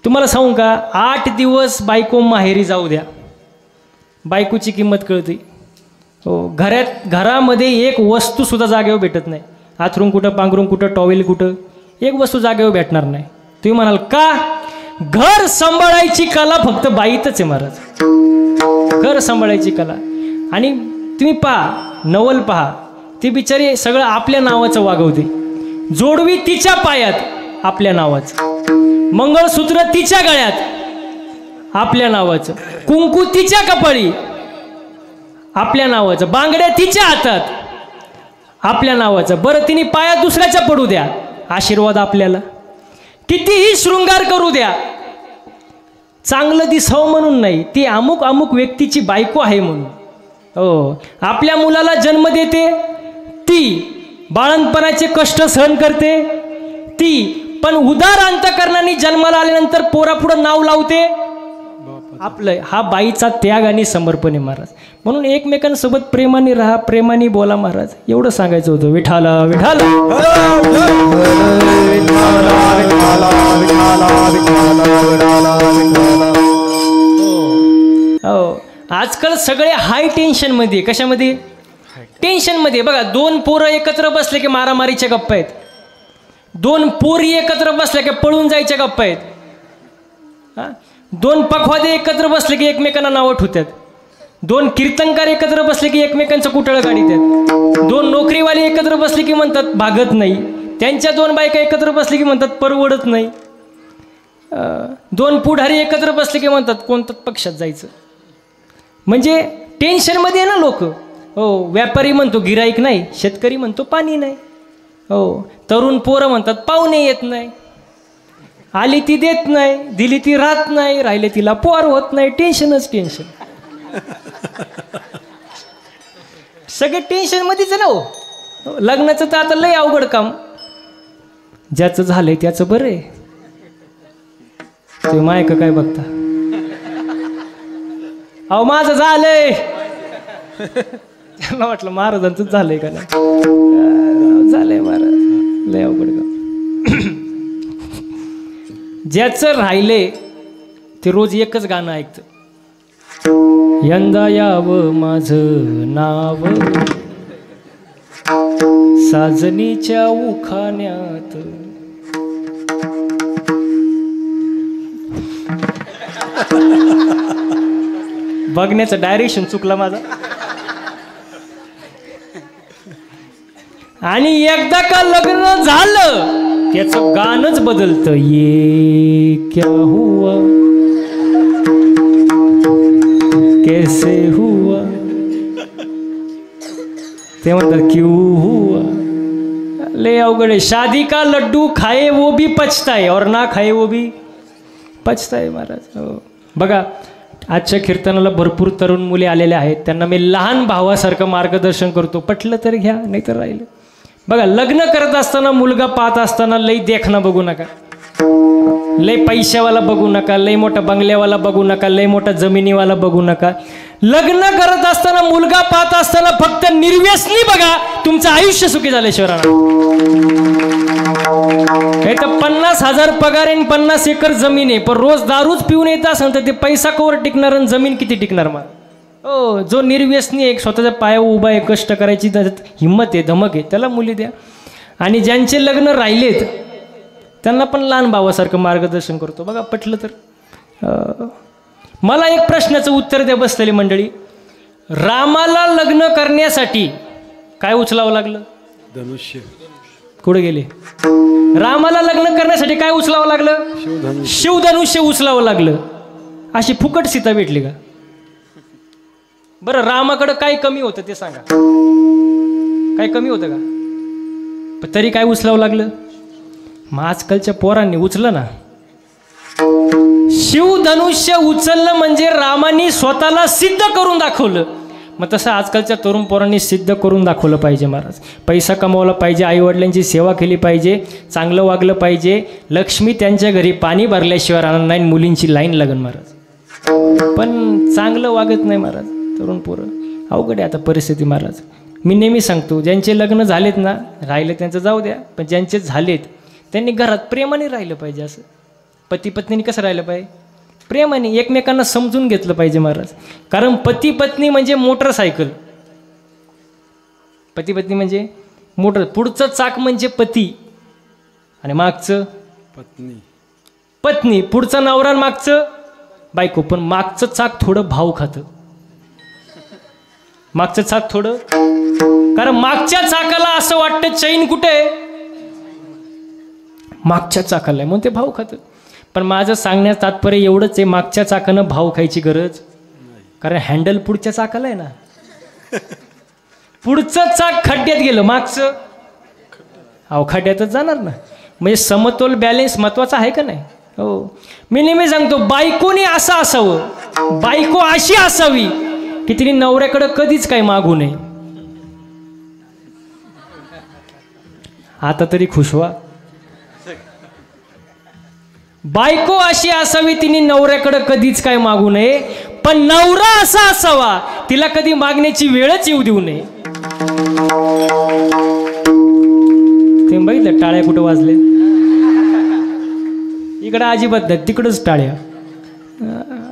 तुम्हाला सांगू का, 8 दिवस बायको माहेरी जाऊ द्या, बायकोची किंमत कळते. हो, घरामध्ये एक वस्तूसुद्धा जागेवर भेटत नाही. आथरून कुठं, पांघरून कुठं, टॉवेल कुठं, एक वस्तू जागेवर भेटणार नाही. तुम्ही म्हणाल का? घर सांभाळायची कला फक्त बाईतच आहे महाराज, घर सांभाळायची कला. आणि तुम्ही पहा, नवल पहा, ती बिचारी सगळं आपल्या नावाचं वागवते. जोडवी तिच्या पायात आपल्या नावाचं, मंगळसूत्र तिच्या गळ्यात आपल्या नावाचं, कुंकू तिच्या कपाळी आपल्या नावाचं, बांगड्या तिच्या हातात आपल्या नावाचं. बरं, तिने पायात दुसऱ्याच्या पडू द्या, आशीर्वाद आपल्याला. कितीही शृंगार करू द्या, चांगलं दिसावं म्हणून नाही, ती अमुक अमुक व्यक्तीची बायको आहे म्हणून. हो, आपल्या मुलाला जन्म देते ती, बाळणपणाचे कष्ट सहन करते ती, पण उदार अंतकरणाने जन्माला आल्यानंतर पोरापुढं नाव लावते आपलं. हा बाईचा त्याग आणि समर्पण आहे महाराज. म्हणून एकमेकांसोबत प्रेमाने राहा, प्रेमाने बोला महाराज, एवढं सांगायचं होतं. विठाला विठाला. हो, आजकाल सगळे हाय टेन्शनमध्ये. कशामध्ये? टेन्शनमध्ये. बघा, 2 पोरं एकत्र बसले की मारामारीच्या गप्पा आहेत, 2 पोरी एकत्र बसल्या की पळून जायच्या गप्पा आहेत, 2 पखवादे एकत्र बसले की एकमेकांना नावं ठेवतात, 2 कीर्तनकार एकत्र बसले की एकमेकांचं कुटळ काढतात, 2 नोकरीवाले एकत्र बसले की म्हणतात भागत नाही, त्यांच्या 2 बायका एकत्र बसले की म्हणतात परवडत नाही, 2 पुढारी एकत्र बसले की म्हणतात कोणत्याच पक्षात जायचं. म्हणजे टेन्शनमध्ये आहे ना लोक. हो, व्यापारी म्हणतो गिराईक नाही, शेतकरी म्हणतो पाणी नाही. हो, तरुण पोरं म्हणतात पाहुणे येत नाही, आली ती देत नाही, दिली ती राहत नाही, राहिले तिला पोर होत नाही. टेन्शनच टेन्शन, सगळे टेन्शनमध्येच आहे ना. हो, लग्नाचं तर आता लय अवघड काम. ज्याचं झालंय त्याचं बरं आहे. ते मायक काय बघता, अहो माझं झालंय, त्यांना वाटलं महाराजांचं झालंय का नाही. झालंय महाराज, लय अवघड काम. ज्याचं राहिले ते रोज एकच गाणं ऐकतं, यंदा यावं माझं नाव साजनीच्या उखाण्यात. बघण्याचं डायरेक्शन चुकला माझा. आणि एकदा का लग्न झालं त्याचं गाणंच बदलतं. ये क्या हुआ कैसे हुआ, ते म्हणतात क्यों हुआ. ले अवघड आहे. शादी का लड्डू खाए वो भी पछताए और ना खाए वो भी पछताए महाराज. हो, बघा आजच्या कीर्तनाला भरपूर तरुण मुली आलेल्या आहेत, त्यांना मी लहान भावासारखं मार्गदर्शन करतो. पटलं तर घ्या, नाही तर राहिलं. बघा, लग्न करत असताना, मुलगा पाहत असताना लई देखणं बघू नका, लई पैशावाला बघू नका, लई मोठा बंगल्यावाला बघू नका, लई मोठा जमिनीवाला बघू नका. लग्न करत असताना, मुलगा पाहत असताना फक्त निर्व्यसनी बघा, तुमचं आयुष्य सुखी झाल्याशिवाय नाही तर 50,000 पगार आहे, 50 एकर जमीन आहे, पण रोज दारूच पिऊन येत असेल तर ते पैसा कवर टिकणार आणि जमीन किती टिकणार मग. हो, जो निर्व्यसनी एक स्वतःच्या पायावर उभा आहे, कष्ट करायची हिंमत आहे, धमक आहे, त्याला मुली द्या. आणि ज्यांचे लग्न राहिलेत त्यांना पण लहान भावासारखं मार्गदर्शन करतो. बघा, पटलं तर. मला एक प्रश्नाचं उत्तर द्या बसलेली मंडळी. रामाला लग्न करण्यासाठी काय उचलावं लागलं? धनुष्य. कुठे गेले? रामाला लग्न करण्यासाठी काय उचलावं लागलं? शिवधनुष्य उचलावं लागलं. अशी फुकट सीता भेटली का? बरं, रामाकडं काय कमी होतं ते सांगा. काय कमी होतं का? पण तरी काय उचलावं लागलं? मग आजकालच्या पोरांनी उचलं ना. शिवधनुष्य उचललं म्हणजे रामाने स्वतःला सिद्ध करून दाखवलं. मग तसं आजकालच्या तरुण पोरांनी सिद्ध करून दाखवलं पाहिजे महाराज. पैसा कमावला पाहिजे, आईवडिलांची सेवा केली पाहिजे, चांगलं वागलं पाहिजे. लक्ष्मी त्यांच्या घरी पाणी भरल्याशिवाय राहणार नाही, मुलींची लाईन लागन महाराज. पण चांगलं वागत नाही महाराज तरुण पोरं. अवघड आहे आता परिस्थिती महाराज. मी नेहमी सांगतो, ज्यांचे लग्न झालेत ना, राहिले त्यांचं जाऊ द्या, पण ज्यांचे झालेत त्यांनी घरात प्रेमाने राहिलं पाहिजे. असं पती पत्नीने कसं राहिलं पाहिजे? प्रेमाने एकमेकांना समजून घेतलं पाहिजे महाराज. कारण पती पत्नी म्हणजे मोटरसायकल. पती पत्नी म्हणजे मोटर, पुढचं चाक म्हणजे पती आणि मागचं पत्नी. पत्नी. पुढचं नवरा आणि मागचं बायको. पण मागचं चाक थोडं भाव खातं. मागचं चाक थोडं, कारण मागच्या चाकाला असं वाटतं चैन कुठे, मागच्या चाकाला आहे म्हणून ते भाव खातं. पण माझं सांगण्याचं तात्पर्य एवढंच आहे, मागच्या चाकानं भाव खायची गरज, कारण हँडल पुढच्या चाकाला आहे ना. पुढचं चाक खड्ड्यात गेलं, मागचं खड्ड्यातच जाणार ना. म्हणजे समतोल बॅलेन्स महत्वाचा आहे का नाही? हो. मी नेहमी सांगतो बायकोने असं असावं, बायको अशी असावी की तिने नवऱ्याकडे कधीच काही मागू नये. आता तरी खुश व्हा. बायको अशी असावी तिने नवऱ्याकडे कधीच काय मागू नये, पण नवरा असा असावा तिला कधी मागण्याची वेळच येऊ देऊ नये. ते बघितलं टाळ्या कुठं वाजले? इकडं अजिबात नाही, तिकडंच टाळ्या.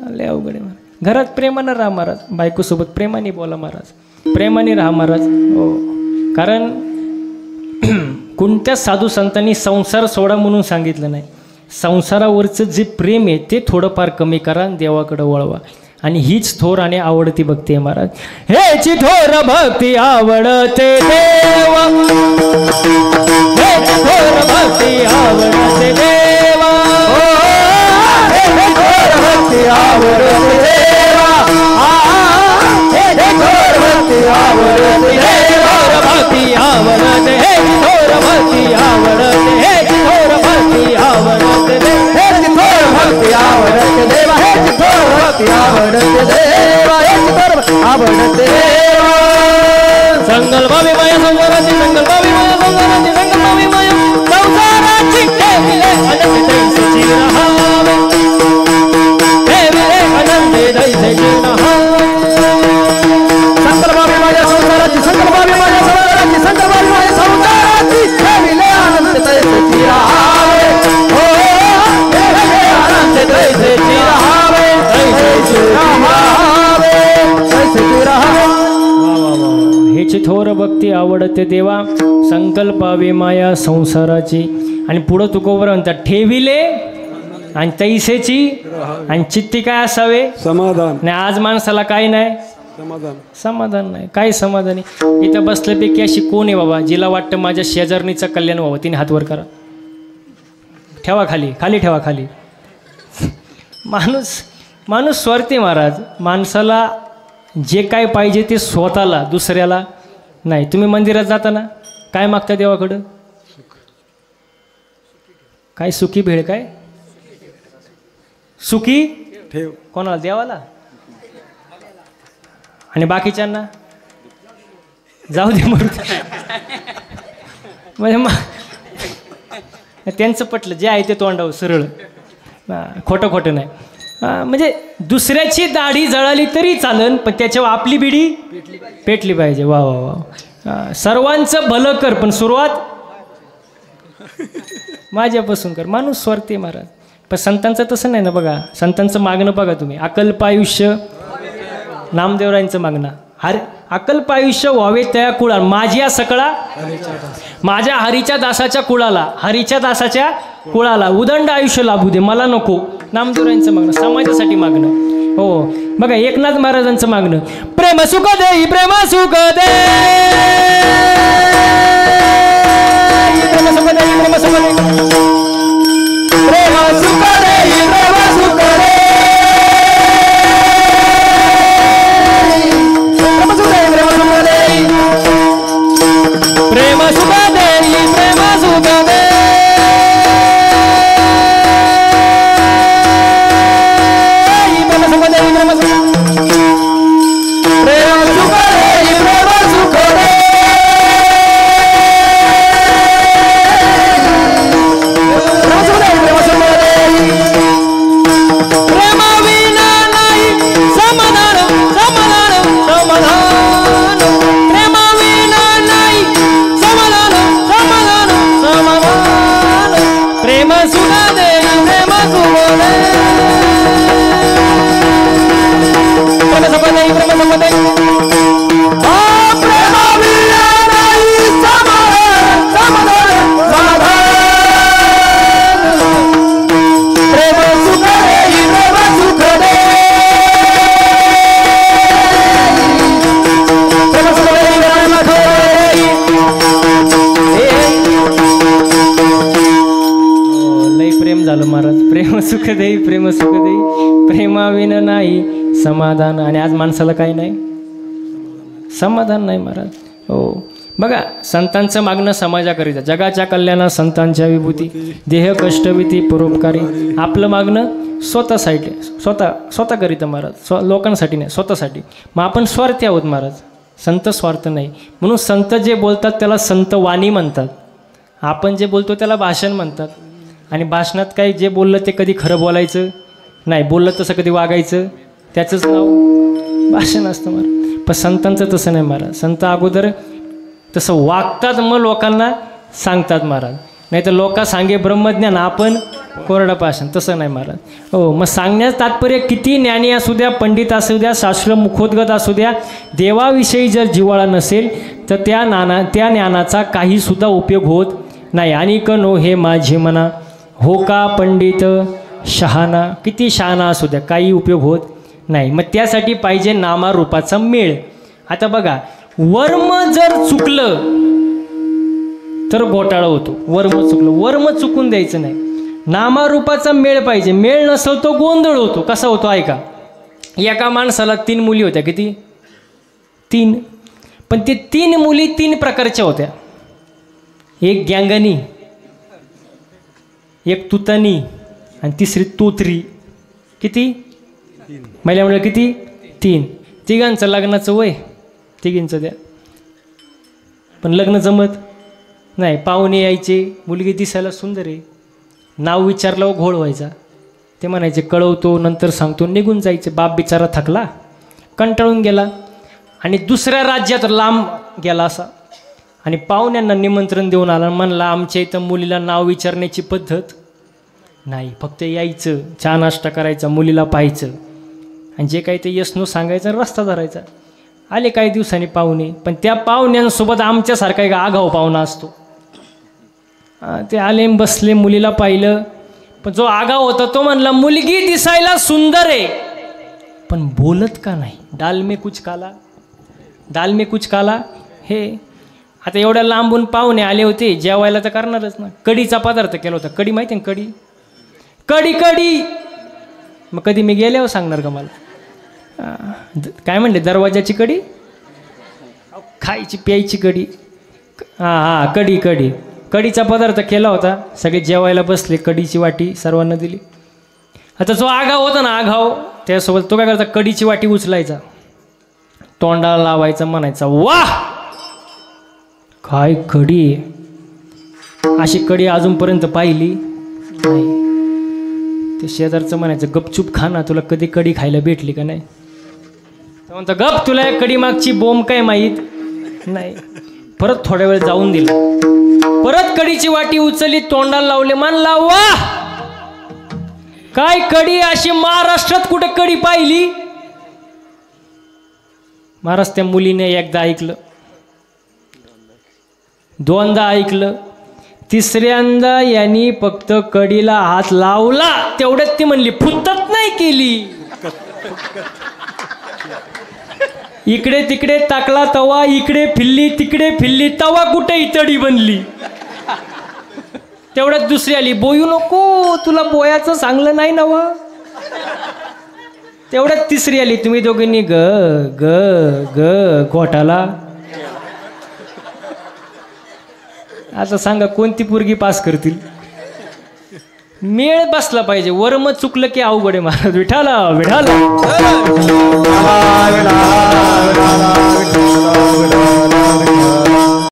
लय अवघड आहे. घरात प्रेमानं राहा महाराज, बायकोसोबत प्रेमाने बोला महाराज, प्रेमाने राहा महाराज. हो. कारण कोणत्या साधू संतांनी संसार सोडा म्हणून सांगितलं नाही. संसारावरचं जे प्रेम आहे ते थोडंफार कमी करा, देवाकडं वळवा. आणि हीच थोर आणि आवडती भक्ती आहे महाराज. हेची थोर भक्ती आवडते देवा, हेची थोर भक्ती आवडते देवा, हेची थोर भक्ती आवडते देवा, हेची थोर भक्ती आवडते देवा, भक्ती आवडते, हेची थोर भक्ती आवडते, हेची थोर भक्ती आवडते, हेची थोर भक्ती आवडते देवा, हेची थोर भक्ती आवडते देवा, हेची थोर आवडते देवा. संकल्पावी माया संसाराची, संकल्पावी माया संसाराची, संकल्पावी माया संसाराची, ठेविले अनंत दैसेची रहावे, ठेविले अनंत दैसेची रहावे. संकल्पावी माया संसाराची, संकल्पावी माया संसाराची, संकल्पावी माया संसाराची, ठेविले अनंत दैसेची रहावे, हो ठेविले अनंत दैसेची रहावे, दैसेची रहावे, दैसेची रहावे. हेची थोर भक्ती आवडते देवा, संकल्पावे माया संसाराची. आणि पुढं तुकोबर म्हणतात ठेविले आणि तैसेची, आणि चित्ती काय असावे? समाधान. नाही आज माणसाला काय नाही, समाधान. समाधान नाही. काय समाधान आहे? इथं बसल्यापैकी अशी कोण आहे बाबा जिला वाटतं माझ्या शेजारणीचं कल्याण व्हावं? तिने हात वर करा, ठेवा खाली, खाली ठेवा खाली. माणूस स्वार्थी महाराज. माणसाला जे काय पाहिजे ते स्वतःला, दुसऱ्याला नाही. तुम्ही मंदिरात जाताना काय मागता देवाकडं? काय सुखी भेळ, काय सुखी ठेव. कोणाला? देवाला. आणि बाकीच्यांना जाऊ दे मरू. म्हणजे त्यांचं पटलं, जे आहे ते तोंडावर सरळ, खोटं खोटं नाही. म्हणजे दुसऱ्याची दाढी जळाली तरी चालन, पण त्याच्यावर आपली बिडी पेटली पाहिजे. वा वा वा. सर्वांचं भलं कर, पण सुरुवात माझ्यापासून कर. माणूस स्वार्थी महाराज. पण संतांचं तसं नाही ना. बघा संतांचं मागणं बघा तुम्ही. अकल्प आयुष्य, नामदेवरायांचं मागणं, अकल्प आयुष्य व्हावे त्या कुळा, माझ्या सकळा, माझ्या हरीच्या दासाच्या कुळाला, हरीच्या दासाच्या कुळाला उदंड आयुष्य लाभू दे, मला नको. नामदेवरायांचं मागणं, समाजासाठी मागणं. हो. बघा एकनाथ महाराजांचं मागणं, प्रेम सुख दे, प्रेम सुख दे, प्रेम सुख दे, प्रेम सुख दे, प्रेम सुख दे, प्रेम सुख दे, प्रेम सुख दे, प्रेम सुख दे, प्रेम सुख दे, प्रेम सुख दे, प्रेम सुख दे, झालं महाराज. प्रेम सुख देई, प्रेम सुख देई, प्रेमाविन नाही समाधान. आणि आज माणसाला काही नाही, समाधान नाही महाराज. हो बघा, संतांचं मागणं समाजाकरिता, जगाच्या कल्याणा संतांच्या विभूती, देह कष्टविती परोपकारी. आपलं मागणं स्वतःसाठी, स्वतःकरिता महाराज, लोकांसाठी नाही, स्वतःसाठी. मग आपण स्वार्थी आहोत महाराज, संत स्वार्थ नाही. म्हणून संत जे बोलतात त्याला संत वाणी म्हणतात, आपण जे बोलतो त्याला भाषण म्हणतात. आणि भाषणात काही जे बोललं ते कधी खरं बोलायचं नाही, बोललं तसं कधी वागायचं, त्याचंच नाव भाषण असतं महाराज. पण संतांचं तसं नाही महाराज. संत अगोदर तसं वागतात, मग लोकांना सांगतात महाराज. नाही तर लोक सांगे ब्रह्मज्ञान, आपण कोरडं भाषण, तसं नाही महाराज. हो, मग सांगण्याचं तात्पर्य किती ज्ञानी असू द्या, पंडित असू द्या, शास्त्र मुखोद्गत असू द्या, देवाविषयी जर जिव्हाळा नसेल तर त्या ज्ञानाचा काहीसुद्धा उपयोग होत नाही. आणि कनो हे माझे मना, हो का पंडित शहाणा, किती शहाणा असू द्या, काही उपयोग होत नाही. मग त्यासाठी पाहिजे नामारूपाचा मेळ. आता बघा, वर्म जर चुकलं तर घोटाळा होतो. वर्म चुकलं, वर्म चुकून द्यायचं नाही. नामारूपाचा मेळ पाहिजे, मेळ नसेल तो गोंधळ होतो. कसा होतो ऐका. एका माणसाला 3 मुली होत्या, किती? 3. पण ते 3 मुली 3 प्रकारच्या होत्या. एक गँगनी, एक तुतानी आणि तिसरी तोतरी. किती? महिला म्हणजे किती? 3. तिघांचं लग्नाचं वय तिघींचं द्या, पण लग्न जमत नाही. पाहुणे यायचे, मुलगी दिसायला सुंदर आहे, नाव विचारल्यावर घोळ व्हायचा. ते म्हणायचे कळवतो, नंतर सांगतो, निघून जायचे. बाप बिचारा थकला, कंटाळून गेला आणि दुसऱ्या राज्यात लांब गेला असा. आणि पाहुण्यांना निमंत्रण देऊन आला, म्हणला आमच्या इथं मुलीला नाव विचारण्याची पद्धत नाही, फक्त यायचं, चहा नाश्ता करायचा, मुलीला पाहायचं आणि जे काही ते यस नो सांगायचं, रस्ता धरायचा. आले काही दिवसांनी पाहुणे, पण त्या पाहुण्यांसोबत आमच्यासारखा एक आगाऊ पाहुणा असतो. ते आले, बसले, मुलीला पाहिलं, पण जो आगाऊ होता तो म्हणला मुलगी दिसायला सुंदर आहे, पण बोलत का नाही. डाल में कुछ काला, दाल में कुछ काला. हे आता एवढ्या लांबून पाहुणे आले होते, जेवायला तर करणारच ना. कढीचा पदार्थ केला होता. कढी माहिती ना? कढी, कढी कढी. मग कधी मी गेल्यावर सांगणार का मला? काय म्हणले, दरवाजाची कढी, खायची प्यायची कढी. हां, कढी कढी. कढीचा पदार्थ केला होता, सगळे जेवायला बसले, कढीची वाटी सर्वांना दिली. आता जो आगाव होता ना, आगाव, त्यासोबत तो काय करायचा, कढीची वाटी उचलायचा, तोंडाला लावायचा, म्हणायचा वाह काय कढी. अशी कढी अजूनपर्यंत पाहिली नाही. ते शेजारचं म्हणायचं गपचूप खा ना, तुला कधी कढी खायला भेटली का नाही. तर म्हणतो गप, तुला कढी मागची बोंब काय माहीत नाही. परत थोड्या वेळ जाऊन दिला, परत कढीची वाटी उचलली, तोंडाला लावले, म्हणला वाह काय कढी, अशी महाराष्ट्रात कुठे कढी पाहिली. महाराज त्या मुलीने एकदा ऐकलं, दोनदा ऐकलं, तिसऱ्यांदा यांनी फक्त कढीला हात लावला, तेवढ्यात ती म्हणली फुत्तत नाही केली. इकडे तिकडे टाकला तवा, इकडे फिरली तिकडे फिरली, तवा कुठे इतडी बनली. तेवढ्यात दुसरी आली, बोयू नको, तुला बोयाचं चांगलं नाही नव. तेवढ्यात तिसरी आली, तुम्ही दोघांनी ग ग ग घोटाला. आता सांगा कोणती पोरगी पास करतील. मेळ बसला पाहिजे. वर्म चुकलं की अवघड आहे महाराज. विठाला विठाला. विठाला